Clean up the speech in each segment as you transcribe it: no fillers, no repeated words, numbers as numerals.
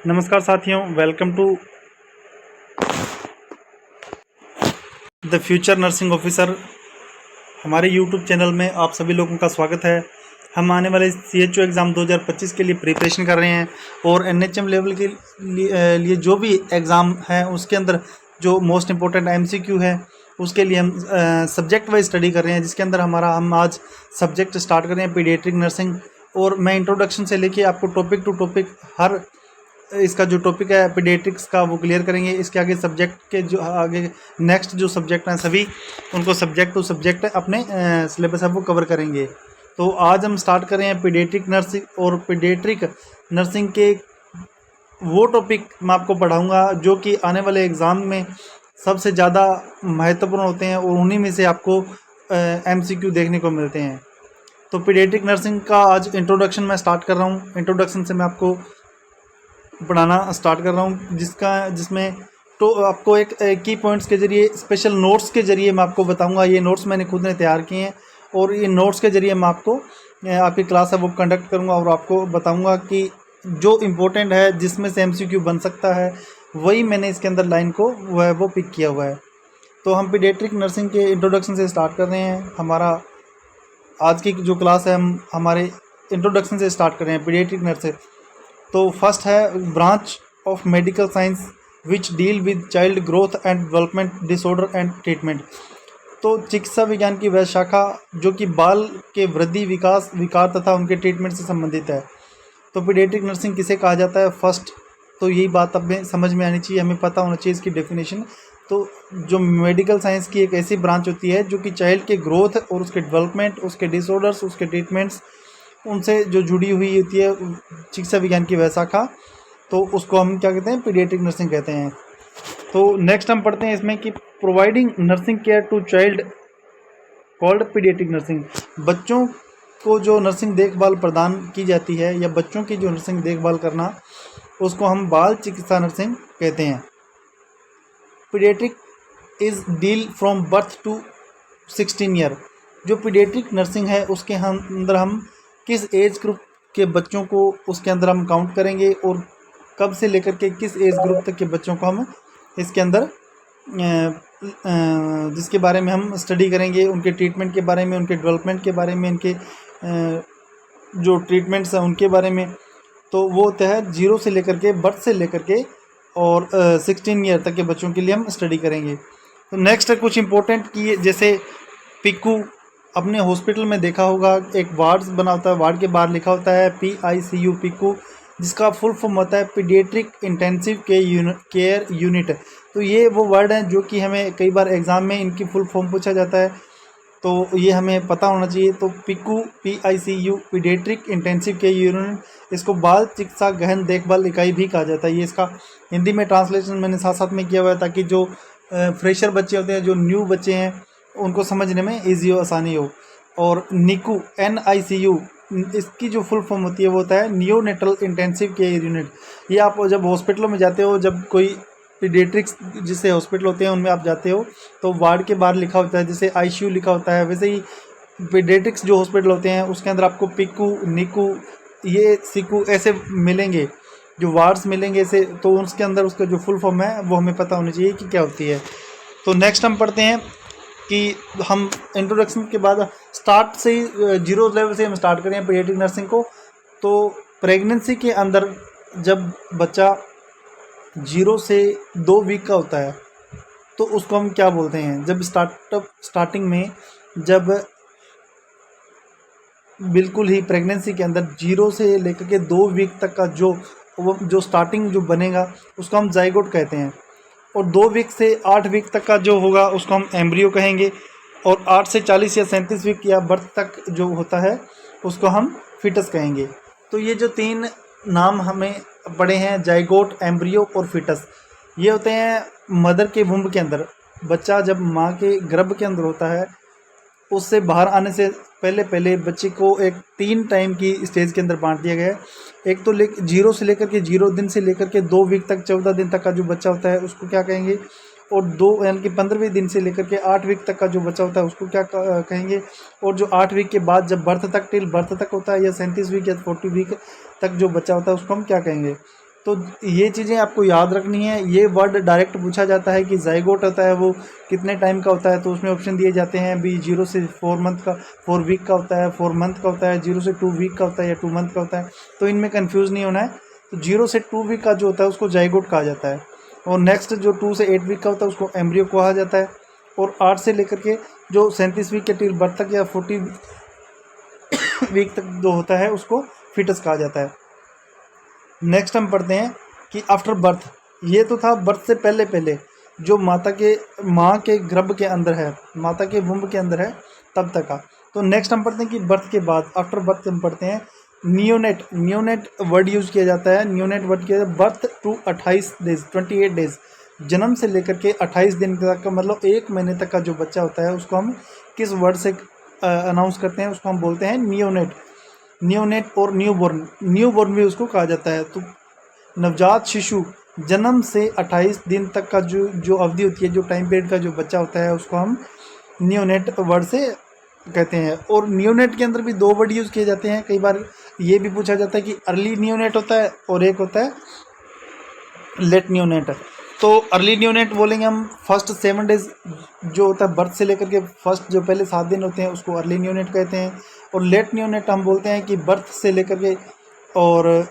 नमस्कार साथियों, welcome to the future nursing officer. हमारे यूट्यूब चैनल में आप सभी लोगों का स्वागत है। हम आने वाले CHO एग्ज़ाम 2025 के लिए प्रिपरेशन कर रहे हैं और NHM लेवल के लिए जो भी एग्ज़ाम है उसके अंदर जो मोस्ट इम्पोर्टेंट MCQ है उसके लिए हम सब्जेक्ट वाइज स्टडी कर रहे हैं, जिसके अंदर हम आज सब्जेक्ट स्टार्ट कर रहे हैं पीडियाट्रिक नर्सिंग। और मैं इंट्रोडक्शन से लेके आपको टॉपिक टू टॉपिक हर इसका जो टॉपिक है पीडियाट्रिक्स का वो क्लियर करेंगे। इसके आगे सब्जेक्ट के जो आगे नेक्स्ट जो सब्जेक्ट हैं सभी उनको सब्जेक्ट टू सब्जेक्ट अपने सिलेबस है वो कवर करेंगे। तो आज हम स्टार्ट कर रहे हैं पीडियाट्रिक नर्सिंग, और पीडियाट्रिक नर्सिंग के वो टॉपिक मैं आपको पढ़ाऊंगा जो कि आने वाले एग्ज़ाम में सबसे ज़्यादा महत्वपूर्ण होते हैं और उन्हीं में से आपको MCQ देखने को मिलते हैं। तो पीडियाट्रिक नर्सिंग का आज इंट्रोडक्शन मैं स्टार्ट कर रहा हूँ। इंट्रोडक्शन से मैं आपको पढ़ाना स्टार्ट कर रहा हूँ, जिसमें तो आपको एक की पॉइंट्स के जरिए, स्पेशल नोट्स के जरिए मैं आपको बताऊंगा। ये नोट्स मैंने खुद ने तैयार किए हैं और ये नोट्स के जरिए मैं आपको आपकी क्लास है वो कंडक्ट करूंगा और आपको बताऊंगा कि जो इम्पोर्टेंट है जिसमें से MCQ बन सकता है वही मैंने इसके अंदर लाइन को वो पिक किया हुआ है। तो हम पीडियाट्रिक नर्सिंग के इंट्रोडक्शन से स्टार्ट कर रहे हैं। हमारा आज की जो क्लास है हम हमारे इंट्रोडक्शन से स्टार्ट कर रहे हैं पीडियाट्रिक नर्सिंग। तो फर्स्ट है branch of medical science which deal with child growth and development disorder and treatment. तो चिकित्सा विज्ञान की वह शाखा जो कि बाल के वृद्धि, विकास, विकार तथा उनके ट्रीटमेंट से संबंधित है। तो पीडियाट्रिक नर्सिंग किसे कहा जाता है? फर्स्ट तो यही बात अब समझ में आनी चाहिए, हमें पता होना चाहिए इसकी डेफिनेशन। तो जो मेडिकल साइंस की एक ऐसी ब्रांच होती है जो कि चाइल्ड के ग्रोथ और उसके डेवलपमेंट, उसके डिसऑर्डर्स, उसके ट्रीटमेंट्स उनसे जो जुड़ी हुई होती है चिकित्सा विज्ञान की वह शाखा, तो उसको हम क्या कहते हैं? पीडियाट्रिक नर्सिंग कहते हैं। तो नेक्स्ट हम पढ़ते हैं इसमें कि providing nursing care to child called paediatric nursing. बच्चों को जो नर्सिंग देखभाल प्रदान की जाती है या बच्चों की जो नर्सिंग देखभाल करना, उसको हम बाल चिकित्सा नर्सिंग कहते हैं। Paediatric is deal from birth to 16 year. जो पीडियाट्रिक नर्सिंग है उसके अंदर हम किस एज ग्रुप के बच्चों को उसके अंदर हम काउंट करेंगे और कब से लेकर के किस एज ग्रुप तक के बच्चों को हम इसके अंदर जिसके बारे में हम स्टडी करेंगे, उनके ट्रीटमेंट के बारे में, उनके डेवलपमेंट के बारे में, इनके जो ट्रीटमेंट्स हैं उनके बारे में। तो वो होता है 0 से लेकर के, बर्थ से लेकर के और 16 ईयर तक के बच्चों के लिए हम स्टडी करेंगे। तो नेक्स्ट है कुछ इंपॉर्टेंट कि जैसे पिकू, अपने हॉस्पिटल में देखा होगा एक वार्ड बना होता है, वार्ड के बाहर लिखा होता है PICU पिकू, जिसका फुल फॉर्म होता है पीडियाट्रिक इंटेंसिव केयर यूनिट। तो ये वो वर्ड हैं जो कि हमें कई बार एग्ज़ाम में इनकी फुल फॉर्म पूछा जाता है, तो ये हमें पता होना चाहिए। तो Piku PICU paediatric intensive care unit, इसको बाल चिकित्सा गहन देखभाल इकाई भी कहा जाता है। ये इसका हिंदी में ट्रांसलेशन मैंने साथ साथ में किया हुआ है ताकि जो फ्रेशर बच्चे होते हैं, जो न्यू बच्चे हैं, उनको समझने में ईजी हो, आसानी हो। और निकू NICU, इसकी जो फुल फॉर्म होती है वो होता है नियोनेटल इंटेंसिव केयर यूनिट। ये आप जब हॉस्पिटलों में जाते हो, जब कोई पीडियाट्रिक्स जिससे हॉस्पिटल होते हैं उनमें आप जाते हो तो वार्ड के बाहर लिखा होता है, जैसे ICU लिखा होता है, वैसे ही पीडियाट्रिक्स जो हॉस्पिटल होते हैं उसके अंदर आपको पिकू, निकू, ये सिकू ऐसे मिलेंगे, जो वार्ड्स मिलेंगे ऐसे। तो उसके अंदर उसका जो फुल फॉर्म है वो हमें पता होनी चाहिए कि क्या होती है। तो नेक्स्ट हम पढ़ते हैं कि हम इंट्रोडक्शन के बाद स्टार्ट से ही 0 लेवल से हम स्टार्ट करें पीडियाट्रिक नर्सिंग को। तो प्रेगनेंसी के अंदर जब बच्चा 0 से 2 वीक का होता है तो उसको हम क्या बोलते हैं? जब स्टार्टिंग में जब बिल्कुल ही प्रेगनेंसी के अंदर 0 से लेकर के 2 वीक तक का जो स्टार्टिंग जो बनेगा उसको हम जाइगोट कहते हैं। और 2 वीक से 8 वीक तक का जो होगा उसको हम एम्ब्रियो कहेंगे। और 8 से 40 या 37 वीक या बर्थ तक जो होता है उसको हम फिटस कहेंगे। तो ये जो 3 नाम हमें पड़े हैं, जाइगोट, एम्ब्रियो और फिटस, ये होते हैं मदर के वुम्ब के अंदर। बच्चा जब माँ के गर्भ के अंदर होता है उससे बाहर आने से पहले बच्चे को एक 3 टाइम की स्टेज के अंदर बांट दिया गया है। एक तो 0 से लेकर के 0 दिन से लेकर के 2 वीक तक, 14 दिन तक का जो बच्चा होता है उसको क्या कहेंगे। और 2 यानी कि 15वें दिन से लेकर के 8 वीक तक का जो बच्चा होता है उसको क्या कहेंगे। और जो 8 वीक के बाद जब बर्थ तक होता है, या 37 वीक या 40 वीक तक जो बच्चा होता है उसको हम क्या कहेंगे। तो ये चीज़ें आपको याद रखनी है। ये वर्ड डायरेक्ट पूछा जाता है कि जाइगोट होता है वो कितने टाइम का होता है, तो उसमें ऑप्शन दिए जाते हैं भी 0 से 4 मंथ का, 4 वीक का होता है, 4 मंथ का होता है, 0 से 2 वीक का होता है या 2 मंथ का होता है। तो इनमें कन्फ्यूज़ नहीं होना है। तो 0 से 2 वीक का जो होता है उसको जाइगोट कहा जाता है, और नेक्स्ट जो 2 से 8 वीक का होता है उसको एम्ब्रियो कहा जाता है, और 8 से लेकर के जो 37 वीक के टिल बर्थ तक या 40 वीक तक जो होता है उसको फीटस कहा जाता है। नेक्स्ट हम पढ़ते हैं कि आफ्टर बर्थ, ये तो था बर्थ से पहले पहले जो माँ के गर्भ के अंदर है, माता के वुम्ब के अंदर है तब तक का। तो नेक्स्ट हम पढ़ते हैं कि बर्थ के बाद, आफ्टर बर्थ हम पढ़ते हैं नियोनेट। नियोनेट वर्ड यूज़ किया जाता है, नियोनेट वर्ड किया जाता है बर्थ टू 28 डेज, 28 डेज, जन्म से लेकर के 28 दिन तक का, मतलब 1 महीने तक का जो बच्चा होता है उसको हम किस वर्ड से अनाउंस करते हैं, उसको हम बोलते हैं नियोनेट। नियोनेट और न्यूबॉर्न, न्यूबॉर्न भी उसको कहा जाता है। तो नवजात शिशु जन्म से 28 दिन तक का जो अवधि होती है, जो टाइम पीरियड का जो बच्चा होता है उसको हम नियोनेट वर्ड से कहते हैं। और नियोनेट के अंदर भी 2 वर्ड यूज़ किए जाते हैं। कई बार ये भी पूछा जाता है कि अर्ली नियोनेट होता है और एक होता है लेट नियोनेट। तो अर्ली नियोनेट बोलेंगे हम फर्स्ट 7 डेज जो होता है बर्थ से लेकर के फर्स्ट जो पहले 7 दिन होते हैं उसको अर्ली नियोनेट कहते हैं। और लेट नियोनेट हम बोलते हैं कि बर्थ से लेकर के और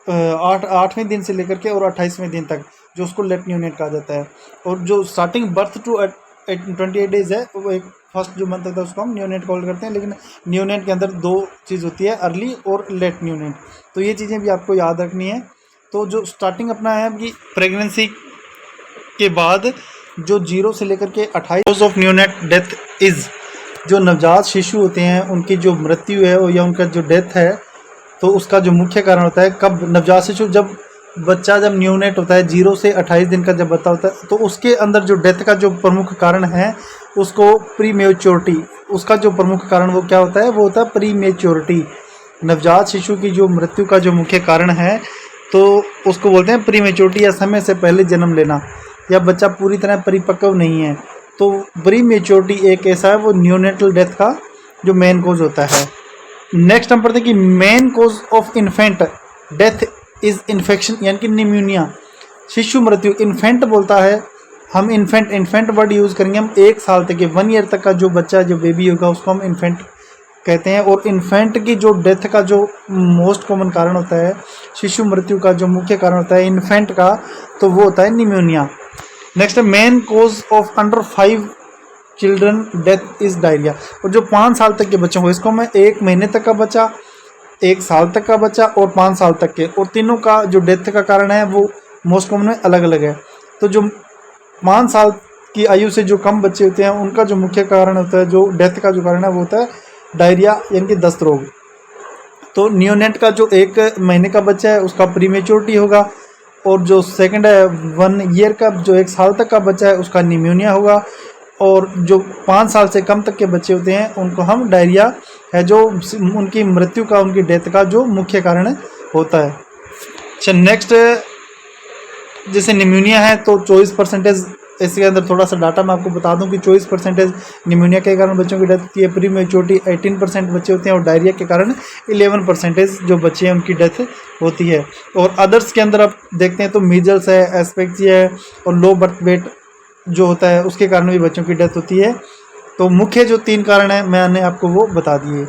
8वें दिन से लेकर के और 28वें दिन तक जो उसको लेट नियोनेट कहा जाता है। और जो स्टार्टिंग बर्थ टू 28 डेज है वो एक फर्स्ट जो मंथ होता है उसको हम नियोनेट कॉल करते हैं। लेकिन नियोनेट के अंदर 2 चीज़ होती है, अर्ली और लेट नियोनेट। तो ये चीज़ें भी आपको याद रखनी है। तो जो स्टार्टिंग अपना है कि प्रेगनेंसी के बाद जो 0 से लेकर के 28 ऑफ नियोनेट डेथ इज़, जो नवजात शिशु होते हैं उनकी जो मृत्यु है या उनका जो डेथ है, तो उसका जो मुख्य कारण होता है कब नवजात शिशु जब नियोनेट होता है 0 से 28 दिन का जब बच्चा होता है, तो उसके अंदर जो डेथ का जो प्रमुख कारण है उसको प्रीमेच्योरिटी, उसका जो प्रमुख कारण वो क्या होता है, वो होता है प्रीमेच्योरिटी। नवजात शिशु की जो मृत्यु का जो मुख्य कारण है तो उसको बोलते हैं प्रीमेच्योरिटी, या समय से पहले जन्म लेना, या बच्चा पूरी तरह परिपक्व नहीं है। तो प्रीमेच्योरिटी एक ऐसा है, वो नियोनेटल डेथ का जो मेन कोज होता है। नेक्स्ट हम पढ़ते हैं कि main cause of infant death is infection, यानी कि निमोनिया, शिशु मृत्यु। इन्फेंट बोलता है, हम इन्फेंट वर्ड यूज़ करेंगे हम 1 साल तक के 1 ईयर तक का जो बच्चा जो बेबी होगा उसको हम इन्फेंट कहते हैं। और इन्फेंट की जो डेथ का जो मोस्ट कॉमन कारण होता है, शिशु मृत्यु का जो मुख्य कारण होता है इन्फेंट का, तो वो होता है निमोनिया। नेक्स्ट है main cause of under 5 children death is diarrhoea. और जो 5 साल तक के बच्चे हो, इसको मैं 1 महीने तक का बच्चा, 1 साल तक का बच्चा और 5 साल तक के, और तीनों का जो डेथ का कारण है वो मोस्ट कॉमन में अलग अलग है। तो जो 5 साल की आयु से जो कम बच्चे होते हैं उनका जो मुख्य कारण होता है, जो डेथ का जो कारण है वो होता है डायरिया, यानी कि दस्त रोग। तो नियोनेट का जो 1 महीने का बच्चा है उसका प्रीमेच्योरिटी होगा, और जो सेकंड है 1 ईयर का जो 1 साल तक का बच्चा है उसका निमोनिया होगा, और जो 5 साल से कम तक के बच्चे होते हैं उनको हम डायरिया है जो उनकी मृत्यु का, उनकी डेथ का जो मुख्य कारण होता है। अच्छा, नेक्स्ट जैसे निमोनिया है तो 24%, इसके अंदर थोड़ा सा डाटा मैं आपको बता दूं कि 24% निमोनिया के कारण बच्चों की डेथ होती है। प्रीमेच्योरिटी 18% बच्चे होते हैं, और डायरिया के कारण 11% जो बच्चे हैं उनकी डेथ होती है। और अदर्स के अंदर आप देखते हैं तो मीजल्स है, एस्पेक्सिया है, और लो बर्थ वेट जो होता है उसके कारण भी बच्चों की डेथ होती है। तो मुख्य जो 3 कारण है मैंने आपको वो बता दिए।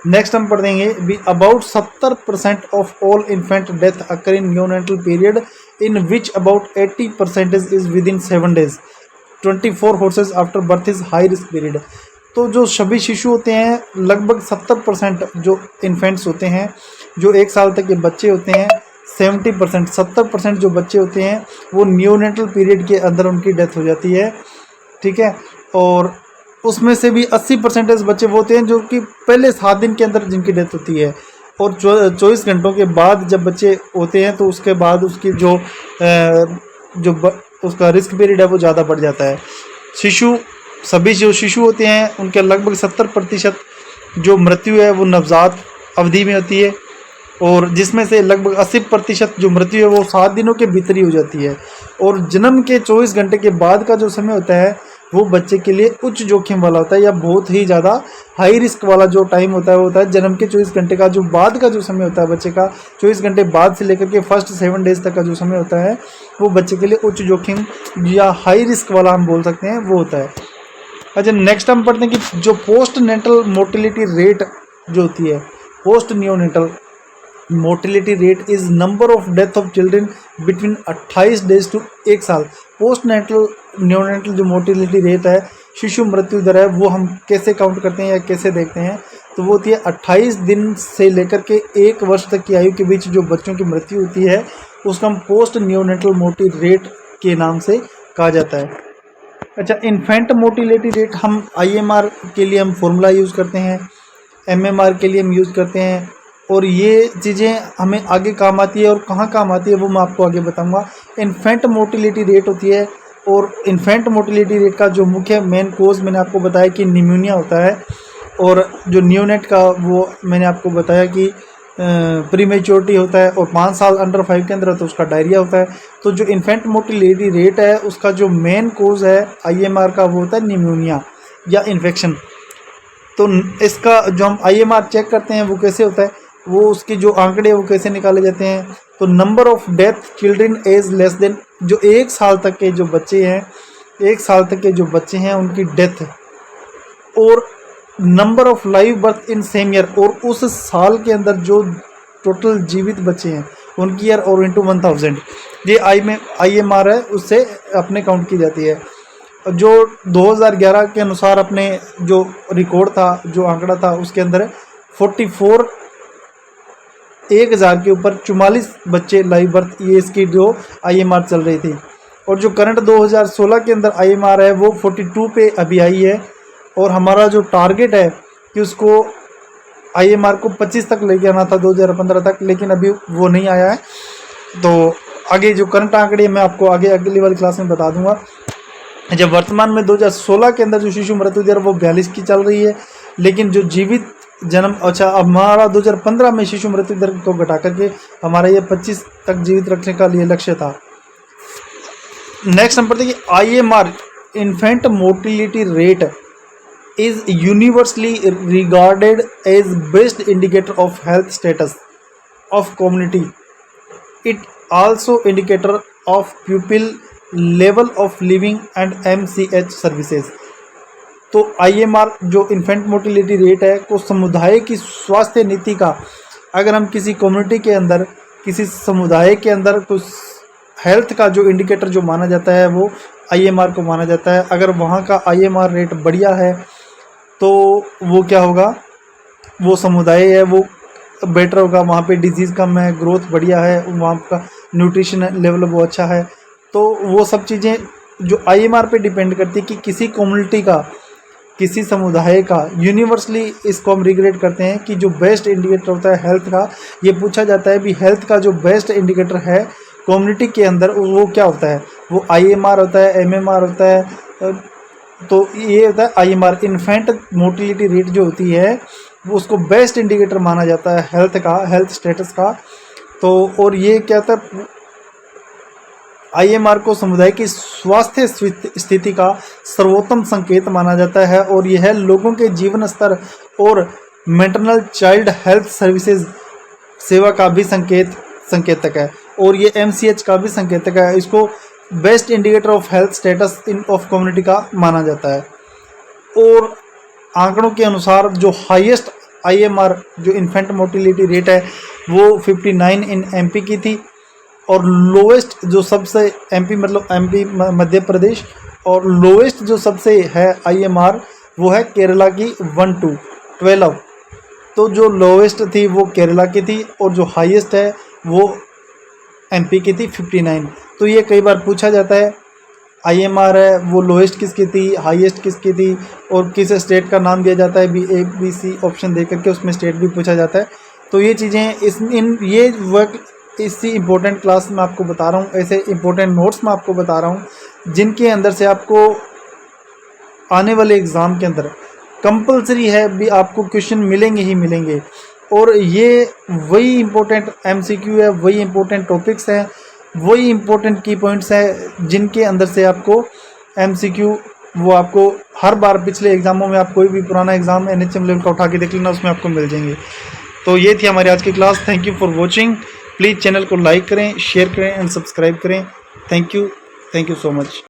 नेक्स्ट हम पढ़ देंगे भी about 70% of all infant death occur in neonatal period in which about 80% is with in 7 days 24 horse's after birth is high risk period. तो जो सभी शिशु होते हैं लगभग 70% जो इन्फेंट्स होते हैं, जो 1 साल तक के बच्चे होते हैं, 70% जो बच्चे होते हैं वो न्यूनेटल पीरियड के अंदर उनकी डेथ हो जाती है। ठीक है, और उसमें से भी 80% बच्चे वो होते हैं जो कि पहले 7 दिन के अंदर जिनकी डेथ होती है, और 24 घंटों के बाद जब बच्चे होते हैं तो उसके बाद उसकी उसका रिस्क पीरियड है वो ज़्यादा बढ़ जाता है। सभी जो शिशु होते हैं उनके लगभग 70% जो मृत्यु है वो नवजात अवधि में होती है, और जिसमें से लगभग 80% जो मृत्यु है वो 7 दिनों के भीतर ही हो जाती है। और जन्म के 24 घंटे के बाद का जो समय होता है वो बच्चे के लिए उच्च जोखिम वाला होता है या बहुत ही ज़्यादा हाई रिस्क वाला जो टाइम होता है वो होता है जन्म के 24 घंटे का जो बाद का जो समय होता है बच्चे का 24 घंटे बाद से लेकर के फर्स्ट 7 डेज तक का जो समय होता है वो बच्चे के लिए उच्च जोखिम या हाई रिस्क वाला हम बोल सकते हैं वो होता है। अच्छा, नेक्स्ट हम पढ़ते हैं कि जो पोस्ट नेटल मोर्टेलिटी रेट जो होती है, post neonatal mortality rate is number of death of children between 28 days to 1 साल। पोस्ट नेटल नियोनेटल जो मोर्टेलिटी रेट है, शिशु मृत्यु दर है, वो हम कैसे काउंट करते हैं या कैसे देखते हैं, तो वो होती है 28 दिन से लेकर के 1 वर्ष तक की आयु के बीच जो बच्चों की मृत्यु होती है उसका हम पोस्ट नियोनेटल मोर्टेलिटी रेट के नाम से कहा जाता है। अच्छा, इन्फेंट मोर्टेलिटी रेट हम IMR के लिए हम फॉर्मूला यूज़ करते हैं, MMR के लिए हम यूज़ करते हैं, और ये चीज़ें हमें आगे काम आती है और कहाँ काम आती है वो मैं आपको आगे बताऊंगा। इन्फेंट मोर्टेलिटी रेट होती है, और इन्फेंट मोर्टेलिटी रेट का जो मुख्य मेन कोज मैंने आपको बताया कि निमोनिया होता है, और जो न्यूनेट का वो मैंने आपको बताया कि प्रीमेच्योरिटी होता है, और 5 साल अंडर 5 के अंदर है तो उसका डायरिया होता है। तो जो इन्फेंट मोर्टेलिटी रेट है उसका जो मेन कोज है IMR का वो होता है निमोनिया या इन्फेक्शन। तो इसका जो हम IMR चेक करते हैं वो कैसे होता है, वो उसके जो आंकड़े वो कैसे निकाले जाते हैं, तो number of death children age less than, जो 1 साल तक के जो बच्चे हैं, 1 साल तक के जो बच्चे हैं उनकी डेथ, और number of live birth in same year, और उस साल के अंदर जो टोटल जीवित बच्चे हैं उनकी ईयर और इंटू 1000, ये IMR है उससे अपने काउंट की जाती है। जो 2011 के अनुसार अपने जो रिकॉर्ड था, जो आंकड़ा था, उसके अंदर 44 1000 के ऊपर 44 बच्चे लाइव बर्थ, ये इसकी जो IMR चल रही थी। और जो करंट 2016 के अंदर IMR है वो 42 पे अभी आई है, और हमारा जो टारगेट है कि उसको IMR को 25 तक लेके आना था 2015 तक, लेकिन अभी वो नहीं आया है। तो आगे जो करंट आंकड़े मैं आपको आगे अगली वाली क्लास में बता दूंगा। जब वर्तमान में 2016 के अंदर जो शिशु मृत्यु दर वो 42 की चल रही है, लेकिन जो जीवित जन्म, अच्छा, अब हमारा 2015 में शिशु मृत्यु दर को घटा करके हमारा ये 25 तक जीवित रखने का लिए लक्ष्य था। नेक्स्ट हम पढ़ते हैं कि IMR infant mortality rate is universally regarded as best indicator of health status of community. It also indicator of pupil level of living and MCH services. तो IMR जो इन्फेंट मोर्टेलिटी रेट है को समुदाय की स्वास्थ्य नीति का, अगर हम किसी कम्युनिटी के अंदर, किसी समुदाय के अंदर कुछ हेल्थ का जो इंडिकेटर जो माना जाता है वो IMR को माना जाता है। अगर वहाँ का IMR रेट बढ़िया है तो वो क्या होगा, वो समुदाय है वो बेटर होगा, वहाँ पे डिजीज़ कम है, ग्रोथ बढ़िया है, वहाँ का न्यूट्रिशन लेवल वो अच्छा है। तो वो सब चीज़ें जो IMR पे डिपेंड करती है कि किसी कम्युनिटी का, किसी समुदाय का, यूनिवर्सली इसको हम रिग्रेड करते हैं कि जो बेस्ट इंडिकेटर होता है हेल्थ का, ये पूछा जाता है भी हेल्थ का जो बेस्ट इंडिकेटर है कम्युनिटी के अंदर वो क्या होता है, वो IMR होता है, MMR होता है। तो ये होता है IMR इन्फेंट मोर्टेलिटी रेट जो होती है वो उसको बेस्ट इंडिकेटर माना जाता है हेल्थ का, हेल्थ स्टेटस का। तो और ये क्या होता है, IMR को समुदाय की स्वास्थ्य स्थिति का सर्वोत्तम संकेत माना जाता है, और यह लोगों के जीवन स्तर और मैटरनल चाइल्ड हेल्थ सर्विसेज सेवा का भी संकेतक है, और ये MCH का भी संकेतक है। इसको best indicator of health status in of community का माना जाता है। और आंकड़ों के अनुसार जो हाईएस्ट IMR जो इन्फेंट मोर्टेलिटी रेट है वो 59 इन MP की थी, और लोवेस्ट जो सबसे MP मतलब MP मध्य प्रदेश, और लोवेस्ट जो सबसे है IMR वो है केरला की 1 to 12। तो जो लोवेस्ट थी वो केरला की थी, और जो हाईएस्ट है वो MP की थी 59। तो ये कई बार पूछा जाता है IMR है वो लोएस्ट किसकी थी, हाईएस्ट किसकी थी, और किस स्टेट का नाम दिया जाता है भी ABC ऑप्शन दे करके उसमें स्टेट भी पूछा जाता है। तो ये चीज़ें ये वर्क इसी इम्पोर्टेंट क्लास में आपको बता रहा हूँ, ऐसे इम्पोर्टेंट नोट्स में आपको बता रहा हूँ जिनके अंदर से आपको आने वाले एग्ज़ाम के अंदर कंपलसरी है भी आपको क्वेश्चन मिलेंगे ही मिलेंगे। और ये वही इम्पोर्टेंट MCQ है, वही इम्पोर्टेंट टॉपिक्स हैं, वही इम्पोर्टेंट की पॉइंट्स हैं जिनके अंदर से आपको MCQ वो आपको हर बार पिछले एग्ज़ामों में आप कोई भी पुराना एग्ज़ाम NHM लेवल का उठा के देख लेना, उसमें आपको मिल जाएंगे। तो ये थी हमारी आज की class. Thank you for watching. Please channel को लाइक करें, शेयर करें एंड सब्सक्राइब करें। Thank you so much.